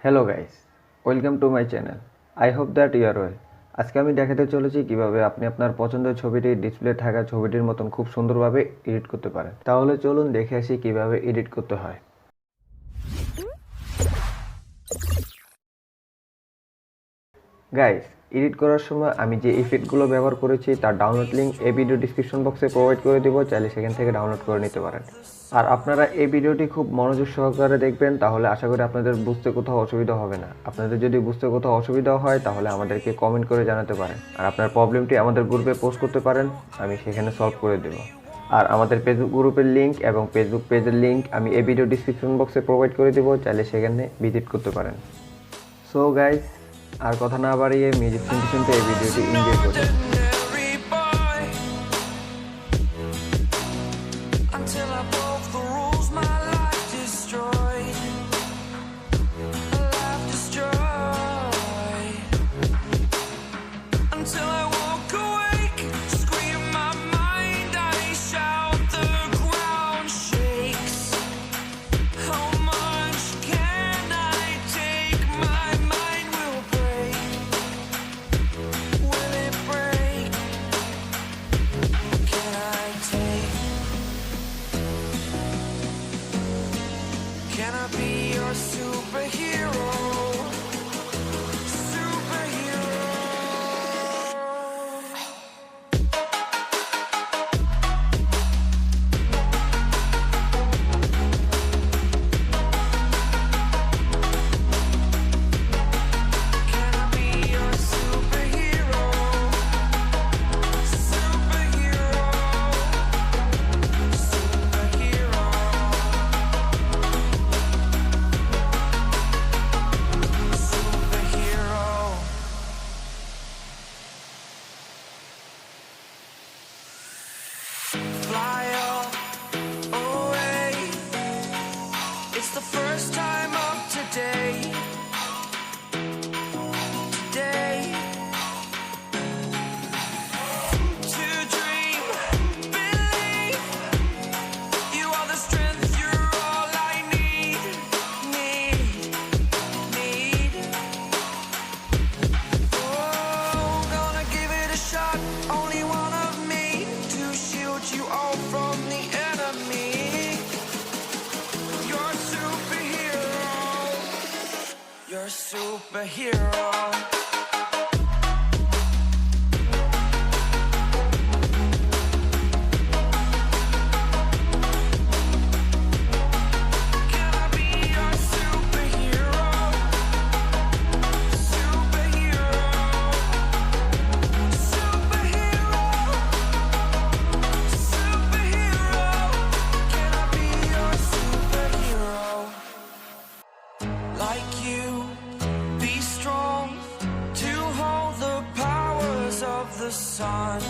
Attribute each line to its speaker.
Speaker 1: Hello guys, welcome to my channel. I hope that you are well. আজকে আমি দেখাতে চলেছি কিভাবে আপনি আপনার পছন্দের ছবিটি ডিসপ্লে থাকা ছবিটির মতন খুব সুন্দরভাবে এডিট করতে পারেন। তাহলে চলুন দেখে আসি কিভাবে এডিট করতে হয়। গাইস, এডিট করার সময় আমি যে ইফেক্টগুলো ব্যবহার করেছি তার ডাউনলোড লিঙ্ক এই ভিডিও ডিসক্রিপশন বক্সে প্রোভাইড করে দেবো, চাইলে সেখান থেকে ডাউনলোড করে নিতে পারেন। আর আপনারা এই ভিডিওটি খুব মনোযোগ সহকারে দেখবেন, তাহলে আশা করি আপনাদের বুঝতে কোথাও অসুবিধা হবে না। আপনাদের যদি বুঝতে কোথাও অসুবিধা হয় তাহলে আমাদেরকে কমেন্ট করে জানাতে পারেন, আর আপনার প্রবলেমটি আমাদের গ্রুপে পোস্ট করতে পারেন, আমি সেখানে সলভ করে দেব। আর আমাদের ফেসবুক গ্রুপের লিঙ্ক এবং ফেসবুক পেজের লিঙ্ক আমি এই ভিডিও ডিসক্রিপশন বক্সে প্রোভাইড করে দেবো, চাইলে সেখানে ভিজিট করতে পারেন। সো গাইস, আর কথা না বাড়িয়ে মিউজিক শুনতে শুনতে এই ভিডিওটি এনজয় করুন।
Speaker 2: Can I be your superhero? Superhero. Can I be your superhero? Superhero. Superhero. Fly away. It's the first time of today. Today. To dream, believe. You are the strength, you're all I need. Need. Oh, gonna give it a shot. Only one of me to shield you all from the enemy. You're a superhero. You're a superhero. Can I be your superhero? Superhero. Superhero. Superhero. Can I be your superhero? Like you, be strong to hold the powers of the sun.